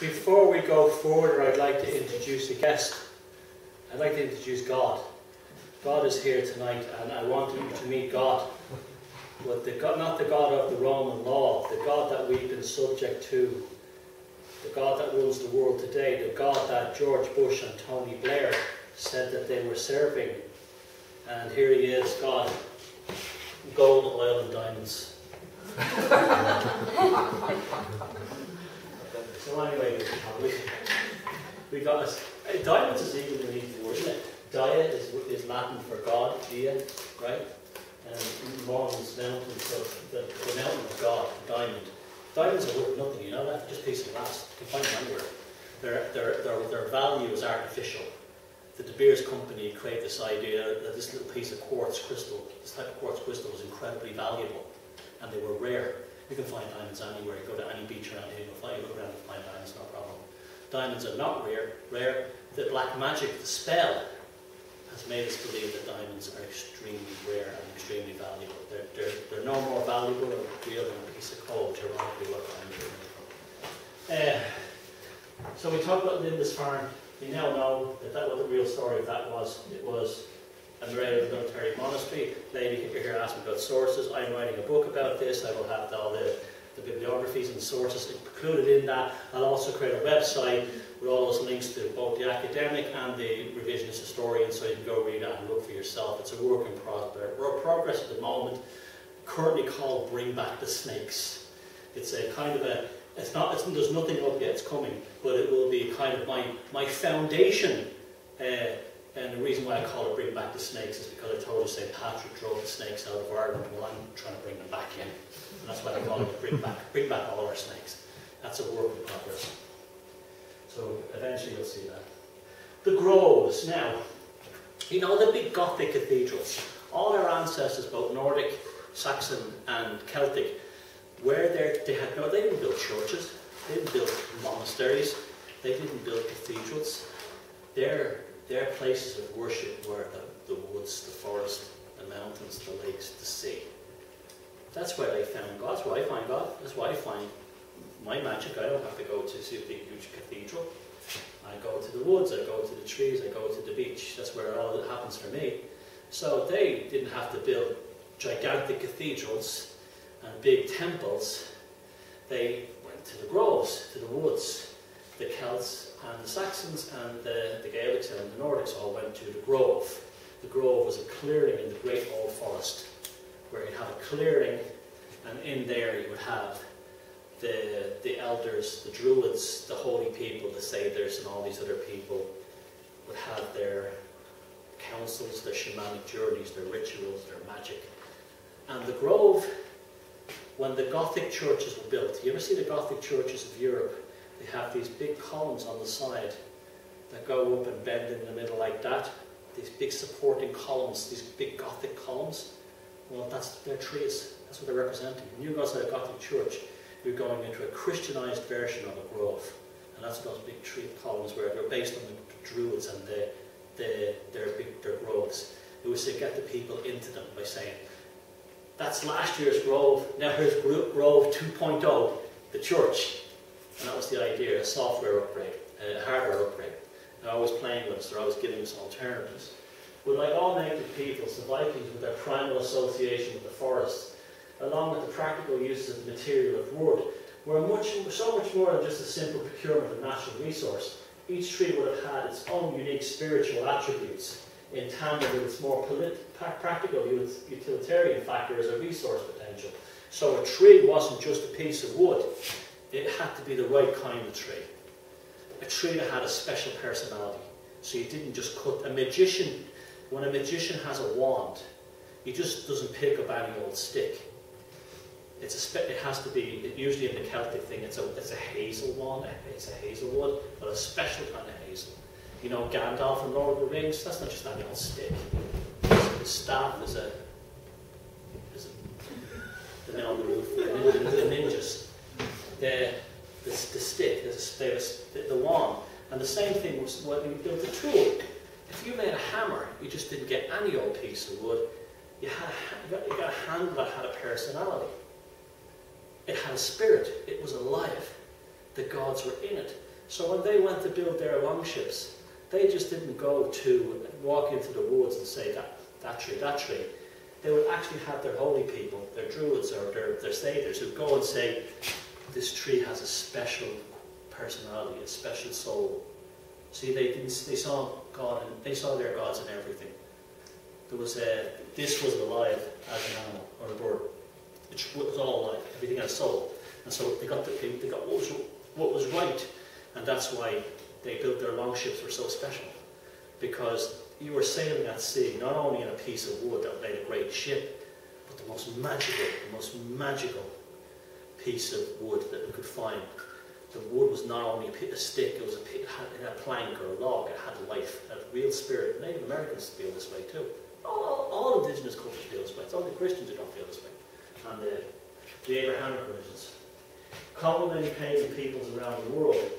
Before we go further, I'd like to introduce a guest. I'd like to introduce God. God is here tonight, and I want you to meet God. But not the God of the Roman law, the God that we've been subject to, the God that rules the world today, the God that George Bush and Tony Blair said that they were serving. And here he is, God, gold, oil and diamonds. So anyway, we got us. Diamonds is even an easy word, isn't it? Dia is Latin for God, dia, right? And Mormon's mountain, so the mountain of God, the diamond. Diamonds are worth nothing, you know that? Just a piece of glass. You can find them anywhere. Their value is artificial. The De Beers company created this idea that this little piece of quartz crystal, this type of quartz crystal, was incredibly valuable, and they were rare. You can find diamonds anywhere. You go to any beach around here, you'll look around and find diamonds, no problem. Diamonds are not rare. The black magic, the spell, has made us believe that diamonds are extremely rare and extremely valuable. They're no more valuable or real than a piece of coal, ironically what diamonds are made from. So we talked about Lindisfarne. We now know that what the real story of that was. It was a military monastery. Lady here asked me about sources. I'm writing a book about this. I will have all the bibliographies and sources included in that. I'll also create a website with all those links to both the academic and the revisionist historian, so you can go read that and look for yourself. It's a work in progress at the moment, currently called Bring Back the Snakes. It's a kind of a, there's nothing up yet, it's coming, but it will be kind of my foundation. And the reason why I call it Bring Back the Snakes is because I told you St. Patrick drove the snakes out of Ireland. Well, I'm trying to bring them back in. And that's why I call it Bring Back all our snakes. That's a work in progress. So eventually you'll see that. The groves. Now, you know the big Gothic cathedrals. All our ancestors, both Nordic, Saxon and Celtic, they didn't build churches, they didn't build monasteries, they didn't build cathedrals. Their places of worship were the woods, the forest, the mountains, the lakes, the sea. That's where they found God. That's where I find God. That's why I find my magic. I don't have to go to see a big, huge cathedral. I go to the woods, I go to the trees, I go to the beach. That's where all it happens for me. So they didn't have to build gigantic cathedrals and big temples. They went to the groves, to the woods. The Celts and the Saxons and the Gaelics and the Nordics all went to the grove. The grove was a clearing in the great old forest, where you'd have a clearing, and in there you would have the elders, the druids, the holy people, the satyrs, and all these other people would have their councils, their shamanic journeys, their rituals, their magic. And the grove, when the Gothic churches were built, you ever see the Gothic churches of Europe? They have these big columns on the side that go up and bend in the middle like that. These big supporting columns, these big Gothic columns. Well, that's their trees. That's what they're representing. When you go to a Gothic church, you're going into a Christianized version of a grove. And that's what those big tree columns were. They're based on the Druids and their groves. It was to get the people into them by saying, that's last year's grove, now here's Grove 2.0, the church. And that was the idea, a software upgrade, a hardware upgrade. They're always playing with us, they're always giving us alternatives. But like all native peoples, the Vikings, with their primal association with the forest, along with the practical uses of the material of wood, were so much more than just a simple procurement of natural resource. Each tree would have had its own unique spiritual attributes in tandem with its more practical utilitarian factor as a resource potential. So a tree wasn't just a piece of wood. It had to be the right kind of tree. A tree that had a special personality. So you didn't just cut. When a magician has a wand, he just doesn't pick up any old stick. It has to be, usually in the Celtic thing, it's a hazel wand, it's a hazelwood, but a special kind of hazel. You know, Gandalf from Lord of the Rings, that's not just any old stick. His staff is the nail on the roof, the ninjas. The stick, the wand. And the same thing was when you built a tool. If you made a hammer, you just didn't get any old piece of wood. You got a handle that had a personality. It had a spirit. It was alive. The gods were in it. So when they went to build their longships, they just didn't go to walk into the woods and say that tree, that tree. They would actually have their holy people, their druids or their satyrs, who'd go and say, this tree has a special personality, a special soul. See, they saw God, and they saw their gods in everything. There was this was alive as an animal or a bird. It was all alive. Everything had a soul, and so they got what was right, and that's why they built their longships were so special, because you were sailing at sea not only in a piece of wood that made a great ship, but the most magical piece of wood that we could find. The wood was not only a stick, it had a plank or a log. It had life, it had real spirit. Native Americans feel this way too. All indigenous cultures feel this way. It's only Christians who don't feel this way. And the Abrahamic religions. Common many pagan peoples around the world,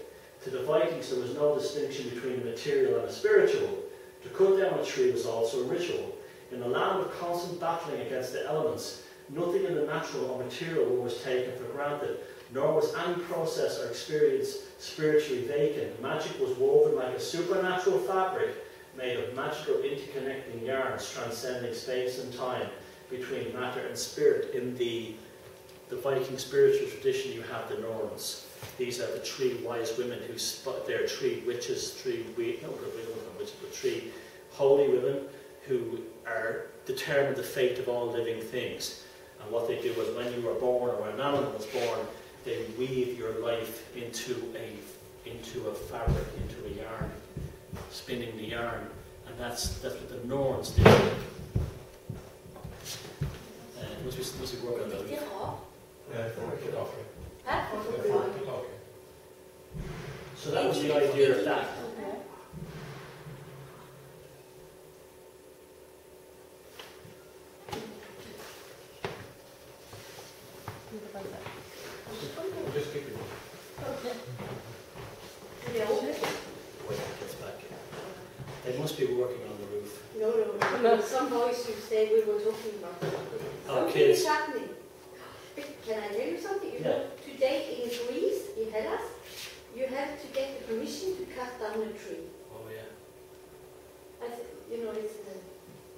to the Vikings there was no distinction between a material and a spiritual. To cut down a tree was also a ritual. In a land of constant battling against the elements, nothing in the natural or material world was taken for granted, nor was any process or experience spiritually vacant. Magic was woven like a supernatural fabric made of magical interconnecting yarns transcending space and time between matter and spirit. In the Viking spiritual tradition, you have the Norns. These are the three wise women who they're three witches, three holy women who are determine the fate of all living things. And what they do is, when you were born or when an animal was born, they weave your life into a fabric, into a yarn, spinning the yarn, and that's what the Norns did. Must be working on that. So that was the idea of that. Just keep it. They must be working on the roof. No. Some voice you said we were talking about. Something kids. is happening. Can I tell you something? You know, today in Greece, in Hellas, you have to get the permission to cut down a tree. Oh yeah. It's.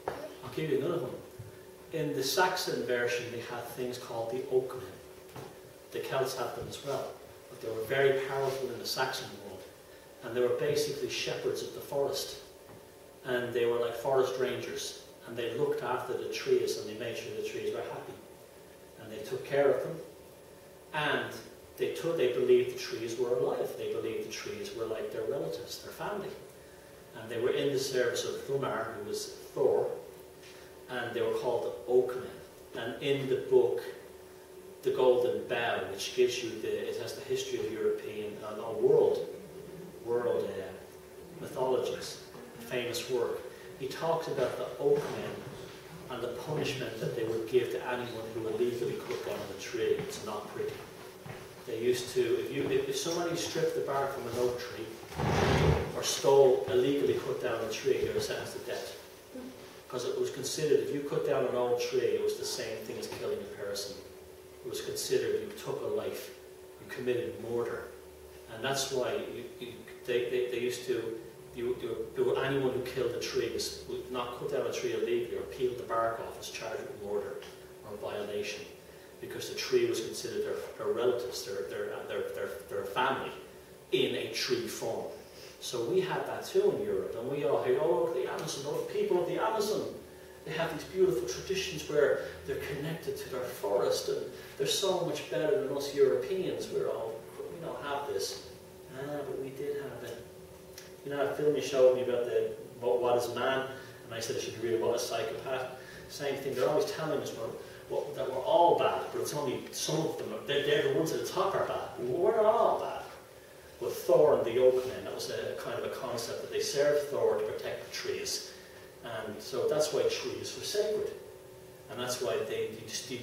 I'll give you another one. In the Saxon version, they had things called the oakmen. The Celts had them as well, but they were very powerful in the Saxon world, and they were basically shepherds of the forest, and they were like forest rangers, and they looked after the trees and they made sure the trees were happy, and they took care of them, and they believed the trees were alive. They believed the trees were like their relatives, their family, and they were in the service of Hrumar, who was Thor, and they were called the oakmen. And in the book The Golden Bough, which gives you it has the history of European and world mythologies, famous work. He talks about the oakmen and the punishment that they would give to anyone who illegally cut down a tree. It's not pretty. They used to, if somebody stripped the bark from an oak tree or illegally cut down a tree, they were sentenced to death. Because it was considered, if you cut down an old tree, it was the same thing as killing a person. It was considered you took a life, you committed murder. And that's why they used to, anyone who killed a tree would not cut down a tree illegally or peeled the bark off was charged with murder or violation, because the tree was considered their relatives, their family, in a tree form. So we have that too in Europe, and we all hear, oh, the Amazon, oh, people of the Amazon. They have these beautiful traditions where they're connected to their forest, and they're so much better than us Europeans. We don't have this. But we did have it. You know that film you showed me about what is man, and I said I should read about a psychopath. Same thing. They're always telling us that we're all bad, but it's only some of them. They're the ones at the top are bad. We're not all bad. But Thor and the Oakmen, that was a kind of a concept that they served Thor to protect the trees. And so that's why trees were sacred. And that's why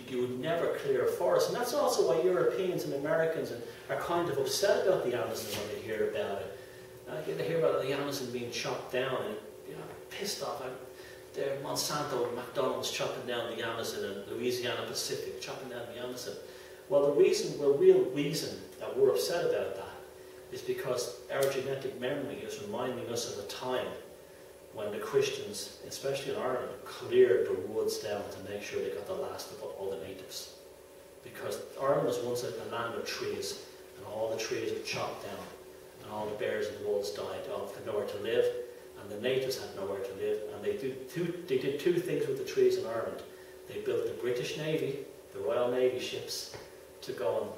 you would never clear a forest. And that's also why Europeans and Americans are kind of upset about the Amazon when they hear about it. They hear about the Amazon being chopped down, and pissed off. Monsanto and McDonald's chopping down the Amazon, and Louisiana Pacific chopping down the Amazon. Well, the real reason that we're upset about that is because our genetic memory is reminding us of a time when the Christians, especially in Ireland, cleared the woods down to make sure they got the last of all the natives. Because Ireland was once a land of trees, and all the trees were chopped down, and all the bears and wolves died off, had nowhere to live, and the natives had nowhere to live. And they did two things with the trees in Ireland. They built the British Navy, the Royal Navy ships, to go and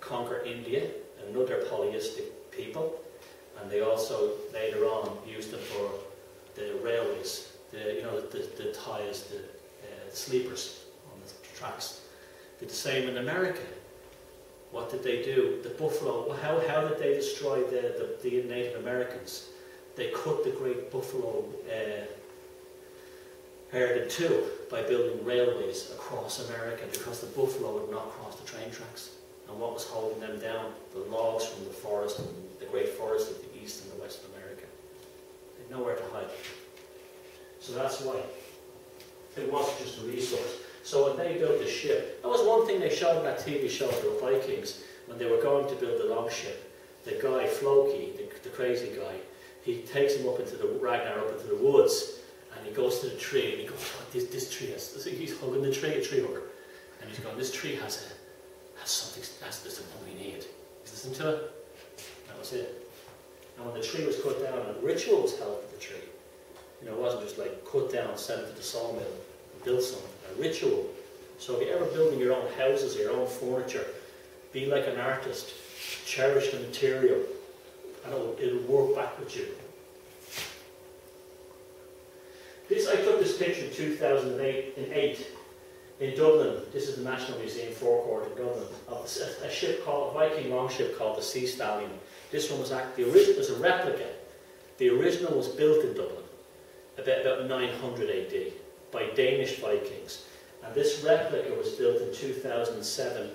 conquer India and other polytheistic people, and they also later on used them for the railways, the ties, the sleepers on the tracks. Did the same in America. What did they do? The buffalo. How did they destroy the Native Americans? They cut the great buffalo herd in two by building railways across America, because the buffalo would not cross the train tracks. And what was holding them down? The logs from the forest, and the great forest of the east and the west of America. They had nowhere to hide. So that's why it wasn't just a resource. So when they built the ship, that was one thing they showed in that TV show, the Vikings, when they were going to build the longship. The guy, Floki, the crazy guy, he takes him up into the Ragnar, up into the woods, and he goes to the tree, and he goes, oh, this tree has, he's hugging the tree, a tree hugger, and he's going, this tree has something we need. He's listening to it. That was it. And when the tree was cut down, a ritual was held with the tree. You know, it wasn't just like cut down, send it to the sawmill, and build something. A ritual. So if you're ever building your own houses, your own furniture, be like an artist. Cherish the material, and it'll work back with you. I took this picture in 2008 in Dublin. This is the National Museum forecourt in Dublin, of a ship called, a Viking longship called the Sea Stallion. This one was actually, the original was a replica. The original was built in Dublin about 900 AD by Danish Vikings. And this replica was built in 2007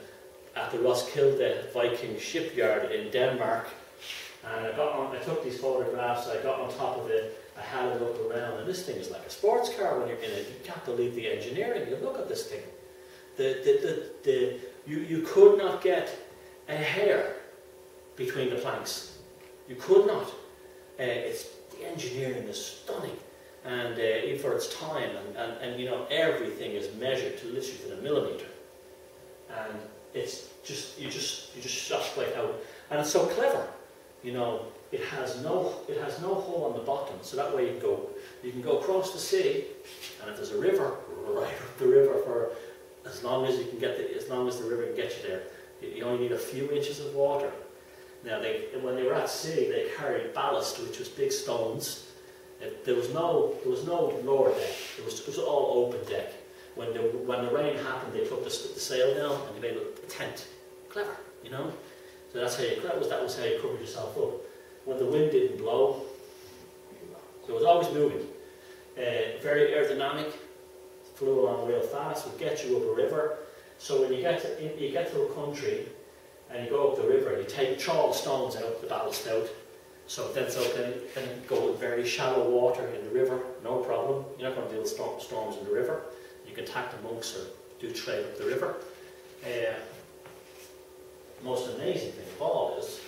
at the Roskilde Viking shipyard in Denmark. And I took these photographs, I got on top of it, I had a look around, and this thing is like a sports car when you're in it. You can't believe the engineering. You look at this thing. You could not get a hair between the planks. You could not. The engineering is stunning, and even for its time, and you know, everything is measured to literally to the millimeter, and it's just you just shocked by how, and it's so clever. You know, it has no hole on the bottom, so that way you can go across the city, and if there's a river, right up the river for as long as you can get as long as the river can get you there. You only need a few inches of water. Now, when they were at sea, they carried ballast, which was big stones. There was no lower deck. It was all open deck. When the rain happened, they took the sail down and they made a tent. Clever, you know. So that was how you covered yourself up. When the wind didn't blow, so it was always moving. Very aerodynamic, flew along real fast, would get you up a river. So when you get to a country and you go up the river, and you throw all the stones out, the ballast out, so then go with very shallow water in the river, no problem. You're not going to deal with storms in the river. You can attack the monks or do trade up the river. The most amazing thing of all is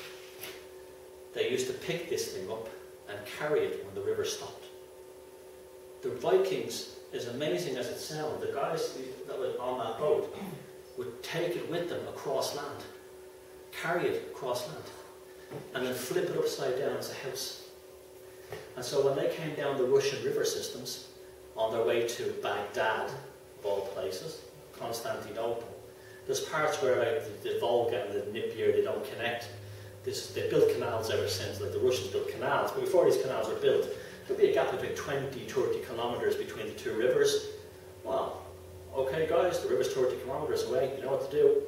they used to pick this thing up and carry it when the river stopped. The Vikings, as amazing as it sounds, the guys that were on that boat would take it with them across land, carry it across land, and then flip it upside down as a house. And so when they came down the Russian river systems on their way to Baghdad, of all places, Constantinople, there's parts where like the Volga and the Dnieper, they don't connect. They built canals ever since, like the Russians built canals, but before these canals were built, there'd be a gap between 20, 30 kilometers between the two rivers. Well, okay guys, the river's 30 kilometers away, you know what to do.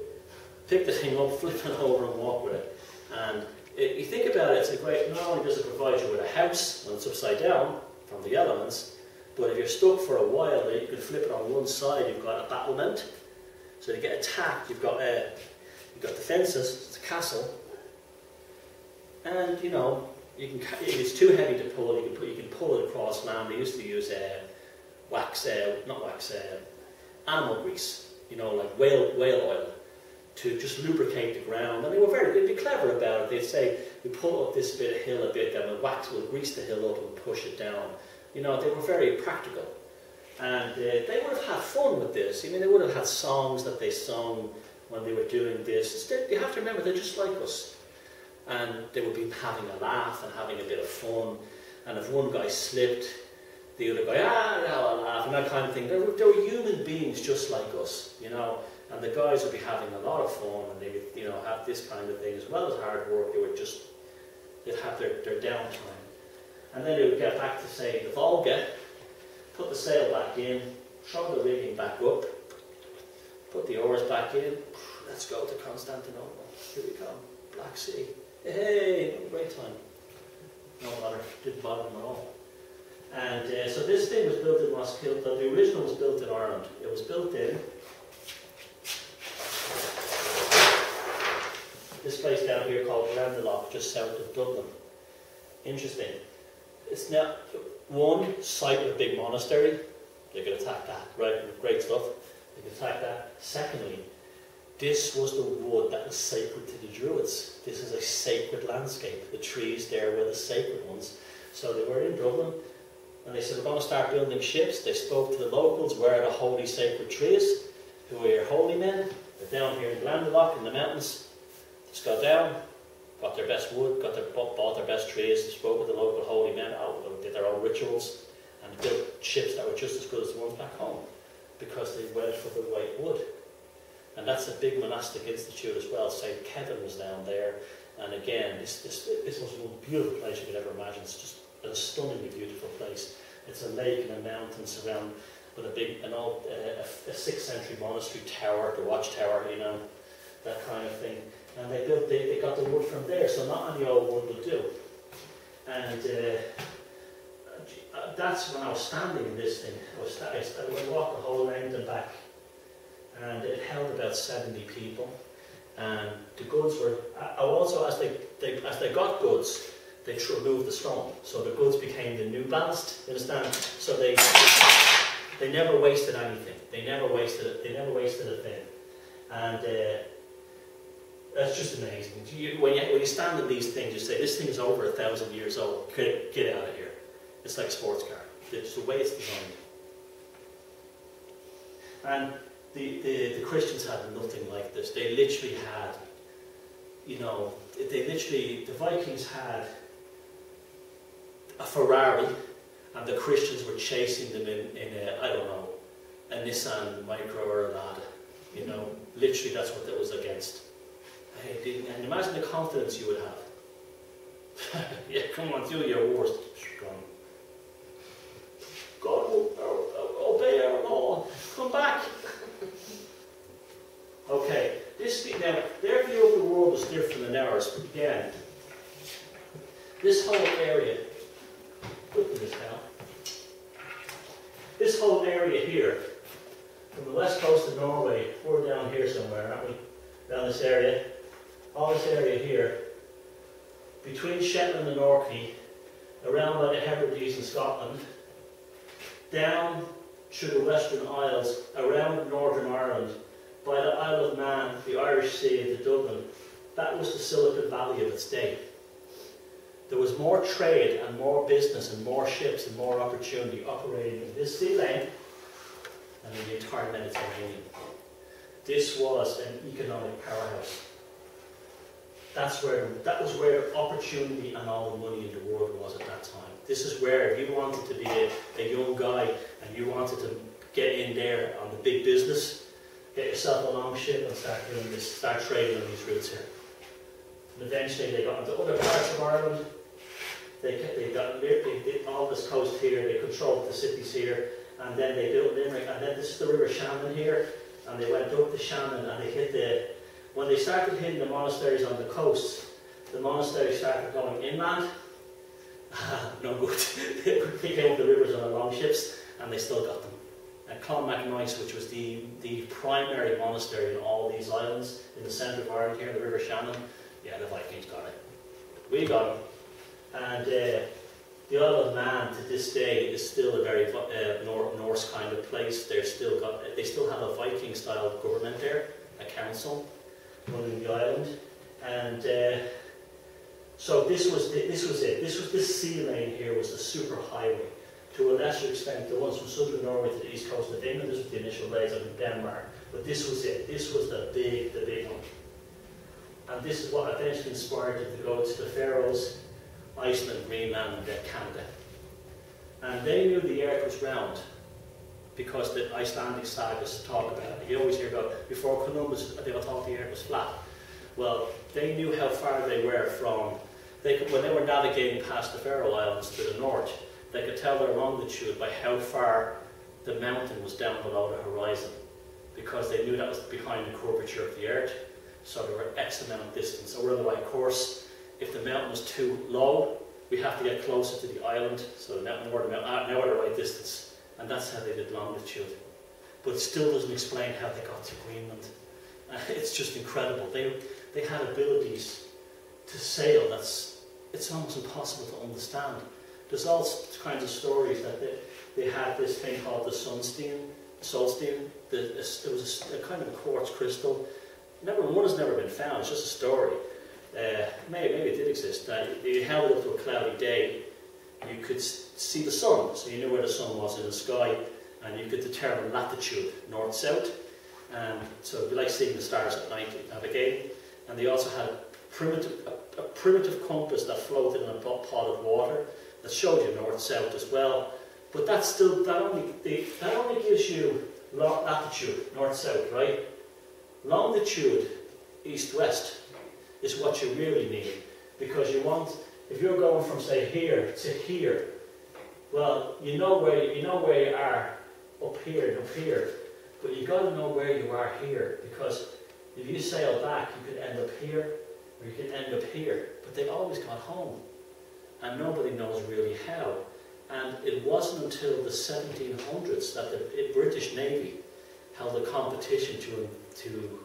Pick the thing up, flip it over and walk with it. And you think about it, it's a great, not only does it provide you with a house when it's upside down from the elements, but if you're stuck for a while, you can flip it on one side, you've got a battlement. So you get attacked, you've got defences, it's a castle. And you know, if it's too heavy to pull, you can pull it across land. They used to use animal grease, you know, like whale oil, to just lubricate the ground. And they'd be clever about it. They'd say, we pull up this bit of hill a bit, then we'll grease the hill up and push it down. You know, they were very practical. And they would have had fun with this. I mean, they would have had songs that they sung when they were doing this. You have to remember, they're just like us. And they would be having a laugh and having a bit of fun. And if one guy slipped, the other guy, I'll laugh, and that kind of thing. They were human beings just like us, you know. And the guys would be having a lot of fun, and they would, you know, have this kind of thing as well as hard work. They'd have their downtime. And then they would get back to, say, the Volga, put the sail back in, throw the rigging back up, put the oars back in, let's go to Constantinople. Here we come, Black Sea. Hey, what a great time. No bother, didn't bother them at all. And so this thing was built in Roskilde. The original was built in Ireland. It was built in this place down here called Glendalough, just south of Dublin. Interesting. It's now one site with a big monastery. They could attack that, right? Great stuff. They could attack that. Secondly, this was the wood that was sacred to the Druids. This is a sacred landscape. The trees there were the sacred ones. So they were in Dublin, and they said, we're going to start building ships. They spoke to the locals, where are the holy sacred trees? Who are your holy men? They're down here in Glendalough in the mountains. Just got down, got their best wood, bought their best trees, spoke with the local holy men, did their own rituals, and built ships that were just as good as the ones back home, because they went for the right wood. And that's a big monastic institute as well. St. Kevin was down there, and again, this was one beautiful place you could ever imagine. It's just a stunningly beautiful place. It's a lake and a mountain surrounded with a 6th century monastery tower, the watchtower, you know, that kind of thing. And they got the wood from there, so not any old wood would do. And that's when I was standing in this thing. I walked the whole length and back, and it held about 70 people. And the goods were also, as they got goods, they removed the stone, so the goods became the new ballast. You understand? So they never wasted anything. They never wasted it. They never wasted a thing. And that's just amazing. When you stand in these things, you say, this thing is over 1,000 years old. Get out of here. It's like a sports car. It's the way it's designed. And the Christians had nothing like this. They literally had, you know, the Vikings had a Ferrari, and the Christians were chasing them in a, I don't know, a Nissan Micro or a Lada. You know, literally that's what that was against. And imagine the confidence you would have. Yeah, come on, do your worst. God will obey our law. Come back. Okay, now their view of the world was different than ours. But again, this whole area, look at this now. This whole area here, from the west coast of Norway, we're down here somewhere, aren't we? Down this area. All this area here, between Shetland and Orkney, around by the Hebrides in Scotland, down through the Western Isles, around Northern Ireland, by the Isle of Man, the Irish Sea into Dublin, that was the Silicon Valley of its day. There was more trade and more business and more ships and more opportunity operating in this sea lane and in the entire Mediterranean. This was an economic powerhouse. That was where opportunity and all the money in the world was at that time. This is where, if you wanted to be a young guy and you wanted to get in there on the big business, get yourself a long ship and start doing this, start trading on these routes here. And eventually they got into other parts of Ireland. They got all this coast here. They controlled the cities here, and then they built Limerick. And then this is the River Shannon here, and they went up the Shannon and they hit the. When they started hitting the monasteries on the coast, the monasteries started going inland. No good. They came up the rivers on the longships, and they still got them. And Clonmacnoise, which was the primary monastery in all these islands in the centre of Ireland here, the River Shannon, yeah, the Vikings got it. We got them. And the Isle of Man to this day is still a very Norse kind of place. They still have a Viking-style government there, a council. running the island. And so this was it. This sea lane here was the super highway. To a lesser extent, the ones from southern Norway to the east coast of England, this was the initial layout in Denmark. But this was it. This was the big one. And this is what eventually inspired them to go to the Faroes, Iceland, Greenland, and then Canada. And they knew the earth was round because the Icelandic sagas talk about it. You always hear about, before Columbus, they all thought the earth was flat. Well, they knew how far they were from, when they were navigating past the Faroe Islands to the north, they could tell their longitude by how far the mountain was down below the horizon, because they knew that was behind the curvature of the earth, so they were X amount of distance. So we're on the right course. If the mountain was too low, we have to get closer to the island, so the mountain more, now we're the right distance, and that's how they did longitude. But it still doesn't explain how they got to Greenland. It's just incredible. They had abilities to sail it's almost impossible to understand. There's all kinds of stories that they had this thing called the solstein. It was a kind of a quartz crystal. One has never been found. It's just a story. Maybe it did exist. You held it up to a cloudy day. You could see the sun, so you knew where the sun was in the sky, and you could determine latitude, north-south. So it'd be like seeing the stars at night navigating. And they also had a primitive compass that floated in a pot of water that showed you north-south as well. But that only gives you latitude, north-south, right? Longitude, east-west, is what you really need, because you want, if you're going from say here to here, well, you know where you are up here and up here, but you got to know where you are here, because if you sail back, you could end up here or you could end up here. But they always got home, and nobody knows really how. And it wasn't until the 1700s that the British Navy held a competition to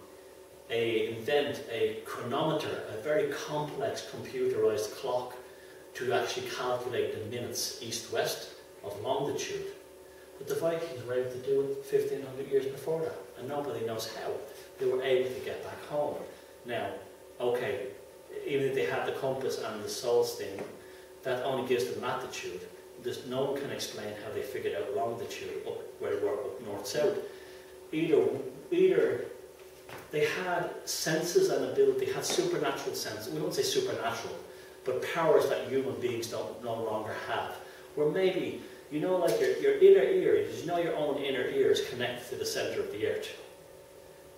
invent a chronometer, a very complex computerized clock to actually calculate the minutes east-west of longitude. But the Vikings were able to do it 1500 years before that, and nobody knows how they were able to get back home. Now, okay, even if they had the compass and the solstein, that only gives them latitude. No one can explain how they figured out longitude up where they were, up north-south. Either they had senses and ability, they had supernatural senses. We won't say supernatural, but powers that human beings no longer have. Or maybe, you know, like your inner ear, you know your own inner ear is connected to the centre of the earth.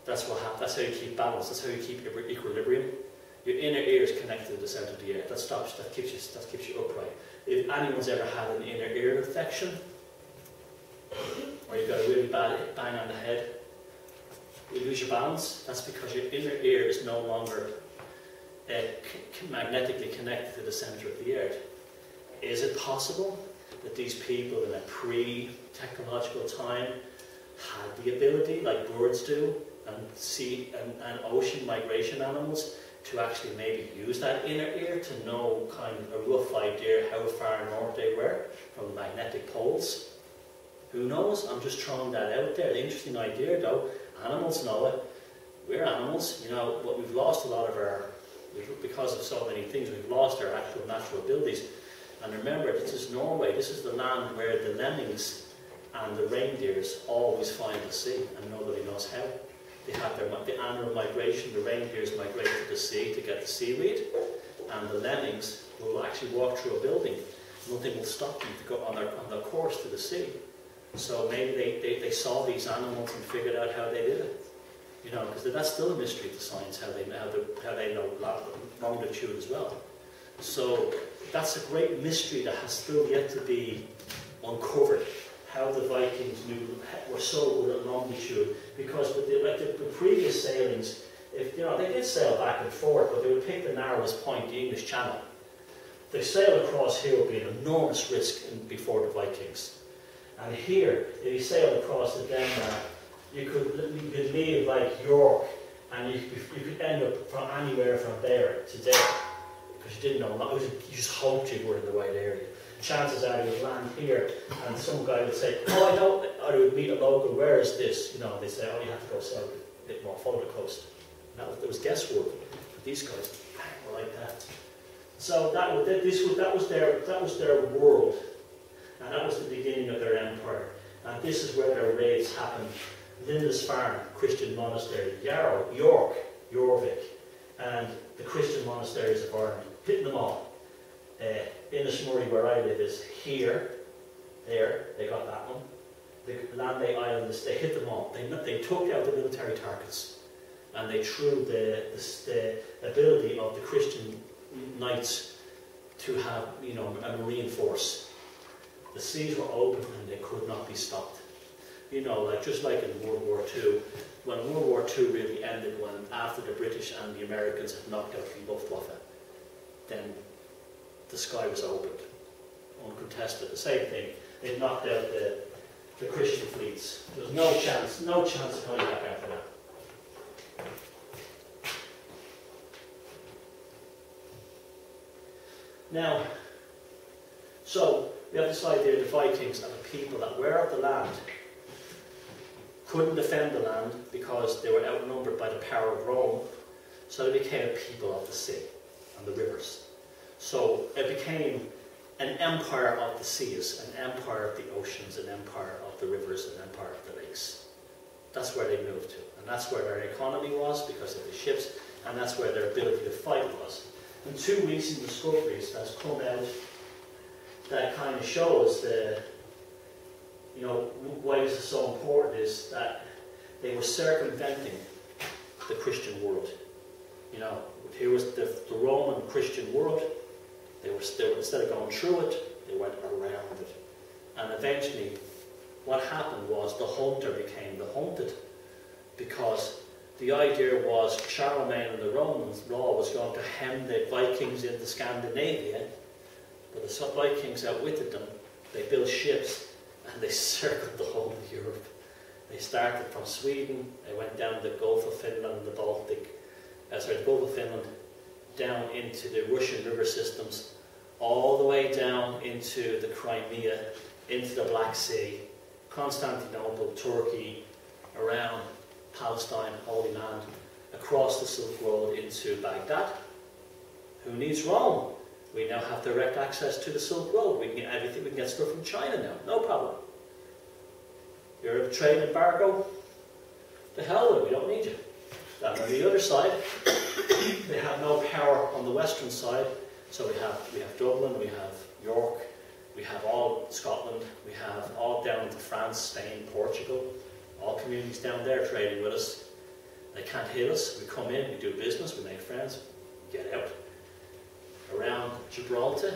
That's what happens. That's how you keep balance. That's how you keep equilibrium. Your inner ear is connected to the centre of the earth. That keeps you upright. If anyone's ever had an inner ear infection, or you've got a really bad bang on the head, you lose your balance. That's because your inner ear is no longer magnetically connected to the centre of the earth. Is it possible that these people in a pre-technological time had the ability, like birds do, and sea and ocean migration animals, to actually maybe use that inner ear to know kind of a rough idea how far north they were from the magnetic poles? Who knows? I'm just throwing that out there. An interesting idea though. Animals know it. We're animals, you know, but we've lost a lot of because of so many things, we've lost our actual natural abilities. And remember, this is Norway. This is the land where the lemmings and the reindeers always find the sea, and nobody knows how. They have the annual migration. The reindeers migrate to the sea to get the seaweed, and the lemmings will actually walk through a building. Nothing will stop them to go on their course to the sea. So maybe they saw these animals and figured out how they did it. You know, because that's still a mystery to science, how they know longitude as well. So that's a great mystery that has still yet to be uncovered. How the Vikings were so good at longitude, because with the previous sailings, they did sail back and forth, but they would pick the narrowest point, the English Channel. They sail across here would be an enormous risk before the Vikings. And here, if you sailed across to Denmark, you could leave like York, and you could end up from anywhere from there to there, because you didn't know. You just hoped you were in the right area. Chances are you would land here, and some guy would say, "Oh, I know," or they would meet a local. "Where is this?" You know, and they say, "Oh, you have to go south a bit more, follow the coast." There was guesswork. But these guys were like that. So that was their world, and that was the beginning of their empire. And this is where their raids happened. Lindisfarne Christian Monastery, Yarrow, York, Jorvik, and the Christian monasteries of Ireland, hitting them all. Innismurray, where I live, is here, there, they got that one. The Landais Islands, they hit them all. They took out the military targets, and they threw the ability of the Christian knights to have, a marine force. The seas were open and they could not be stopped. Just like in World War II, when World War II really ended, after the British and the Americans had knocked out the Luftwaffe, then the sky was opened, uncontested. The same thing, they knocked out the Christian fleets. There was no chance of coming back after that. Now, so we have this idea of the Vikings and the people that were of the land couldn't defend the land because they were outnumbered by the power of Rome, so they became a people of the sea and the rivers. So it became an empire of the seas, an empire of the oceans, an empire of the rivers, an empire of the lakes. That's where they moved to, and that's where their economy was because of the ships, and that's where their ability to fight was. And two recent discoveries that's come out that kind of shows why this is so important is that they were circumventing the Christian world. Here was the Roman Christian world. They were instead of going through it, they went around it. And eventually, what happened was the hunter became the hunted, because the idea was Charlemagne and the Romans law was going to hem the Vikings into Scandinavia, but the Vikings outwitted them. They built ships and they circled the whole of Europe. They started from Sweden, they went down the Gulf of Finland, the Gulf of Finland, down into the Russian river systems, all the way down into the Crimea, into the Black Sea, Constantinople, Turkey, around Palestine, Holy Land, across the Silk Road into Baghdad. Who needs Rome? We now have direct access to the Silk Road. We can get everything. We can get stuff from China now, no problem. You're a trade embargo? The hell with it, we don't need you. And on the other side, they have no power on the western side. So we have Dublin, we have York, we have all Scotland, we have all down into France, Spain, Portugal, all communities down there trading with us. They can't hit us. We come in, we do business, we make friends, we get out. Around Gibraltar,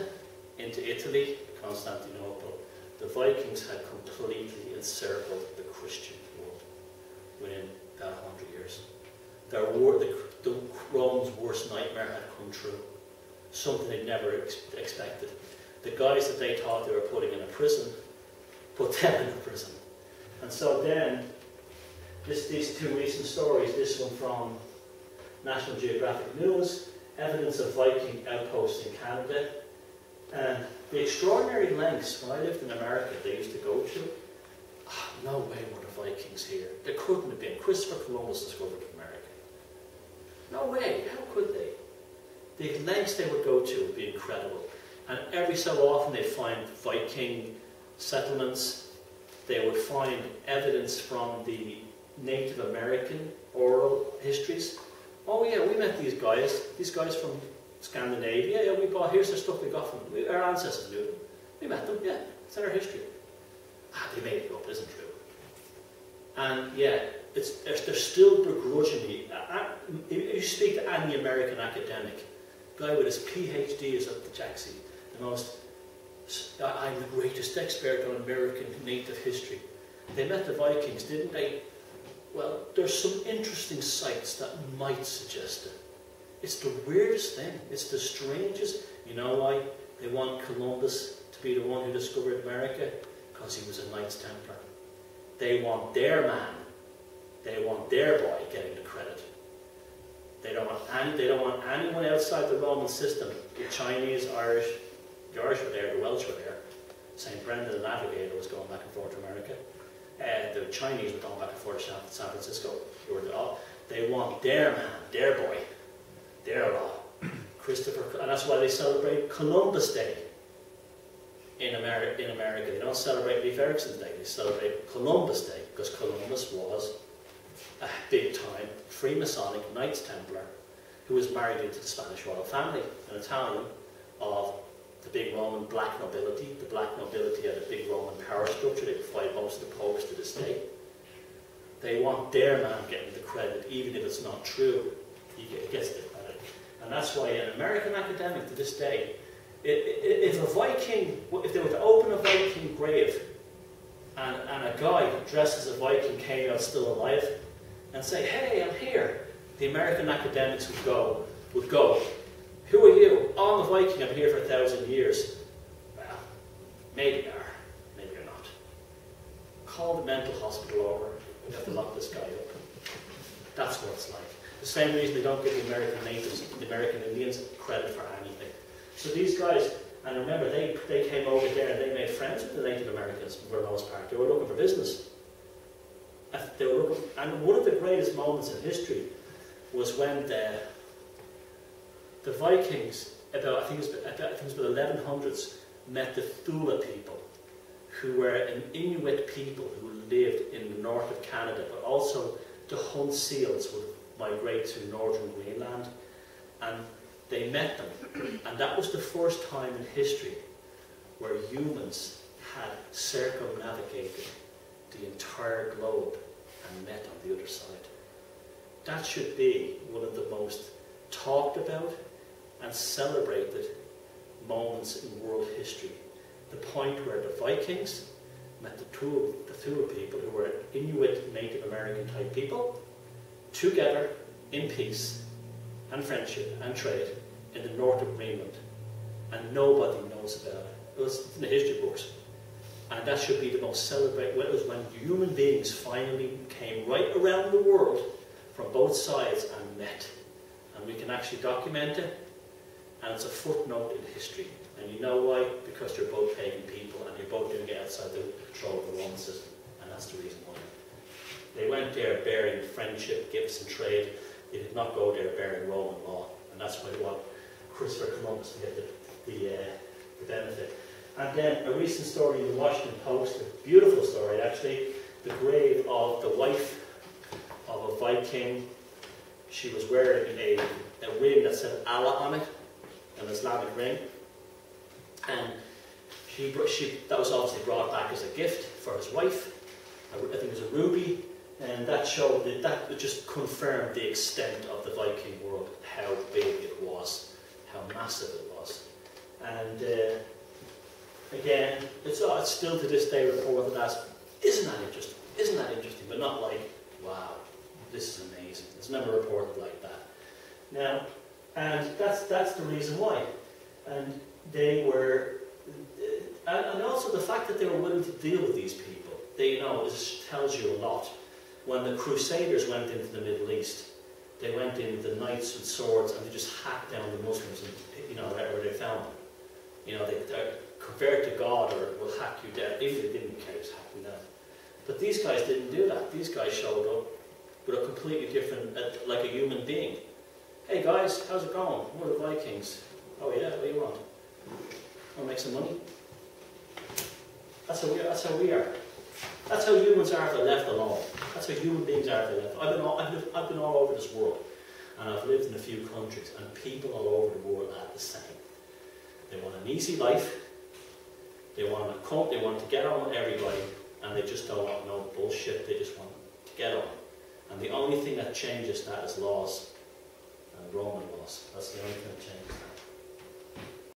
into Italy, Constantinople, the Vikings had completely encircled the Christian world within about 100 years. The Romans' worst nightmare had come true. Something they'd never expected. The guys that they thought they were putting in a prison, put them in a prison. And so then, these two recent stories, this one from National Geographic News, evidence of Viking outposts in Canada, and the extraordinary lengths, when I lived in America, they used to go to. No way were the Vikings here. There couldn't have been. Christopher Columbus discovered America. No way. How could they? The lengths they would go to would be incredible. And every so often they'd find Viking settlements. They would find evidence from the Native American oral histories. Oh yeah, we met these guys from Scandinavia. Yeah, here's the stuff we got from them. Our ancestors knew them. We met them, yeah, it's in our history. They made it up, isn't true. And yeah, they're still begrudgingly. If you speak to any American academic, guy with his PhD is at the Jacksie, I'm the greatest expert on American native history. They met the Vikings, didn't they? Well, there's some interesting sites that might suggest it. It's the weirdest thing. It's the strangest. You know why? They want Columbus to be the one who discovered America? Because he was a Knights Templar. They want their man. They want their boy getting the credit. They don't want anyone outside the Roman system. The Chinese, Irish, the Irish were there, the Welsh were there. St. Brendan the Navigator was going back and forth to America. The Chinese were going back and forth to San Francisco. They want their man, their boy, their law. Christopher, and that's why they celebrate Columbus Day in America. They don't celebrate Leif Erikson's Day, they celebrate Columbus Day, because Columbus was a big-time Freemasonic Knights Templar who was married into the Spanish royal family, an Italian of the big Roman black nobility. The black nobility had a big Roman power structure. They fight most of the popes to this day. They want their man getting the credit, even if it's not true. He gets the credit. And that's why an American academic to this day, if they were to open a Viking grave and a guy dressed as a Viking came out still alive and say, "Hey, I'm here," the American academics would go, "Who are you?" "Oh, I'm a Viking, I'm here for 1,000 years. Well, maybe you are, maybe you're not. Call the mental hospital over, we have to lock this guy up. That's what it's like. The same reason they don't give the American natives, the American Indians, credit for anything. So these guys, and remember, they came over there and they made friends with the Native Americans for the most part. They were looking for business. And one of the greatest moments in history was when the Vikings, I think it was about 1100s, met the Thule people, who were an Inuit people who lived in the north of Canada, but also to hunt seals would migrate to northern Greenland, and they met them. And that was the first time in history where humans had circumnavigated the entire globe and met on the other side. That should be one of the most talked about and celebrated moments in world history. The point where the Vikings met the Thule people, who were Inuit Native American type people, together in peace and friendship and trade in the north of Greenland. And nobody knows about it. It was in the history books. And that should be the most celebrated. Well, it was when human beings finally came right around the world from both sides and met. And we can actually document it. And it's a footnote in history. And you know why? Because you're both pagan people and you're both doing it outside the control of the Roman system. And that's the reason why. They went there bearing friendship, gifts and trade. They did not go there bearing Roman law. And that's why they want Christopher Columbus to get the benefit. And then a recent story in the Washington Post, a beautiful story actually, the grave of the wife of a Viking. She was wearing a ring that said Allah on it, an Islamic ring. And that was obviously brought back as a gift for his wife. I think it was a ruby. And that showed that just confirmed the extent of the Viking world, how big it was, how massive it was. And again, it's still to this day reported as, isn't that interesting? Isn't that interesting? But not like, wow, this is amazing. It's never reported like that. Now, and that's the reason why. And they were, and also the fact that they were willing to deal with these people. They, this tells you a lot. When the Crusaders went into the Middle East, they went in with the knights with swords and they just hacked down the Muslims, and, wherever they found them. They convert to God or will hack you down. Even if they didn't care, just hack you down. But these guys didn't do that. These guys showed up with a completely different, like a human being. Hey guys, how's it going? We're the Vikings. Oh yeah, what do you want? Want to make some money? That's how we are. That's how humans are if they're left alone. That's how human beings are if they're left. I've been all over this world, and I've lived in a few countries, and people all over the world are the same. They want an easy life. They want to get on with everybody, and they just don't want no bullshit. They just want to get on. And the only thing that changes that is laws and Roman laws. That's the only thing that changes that.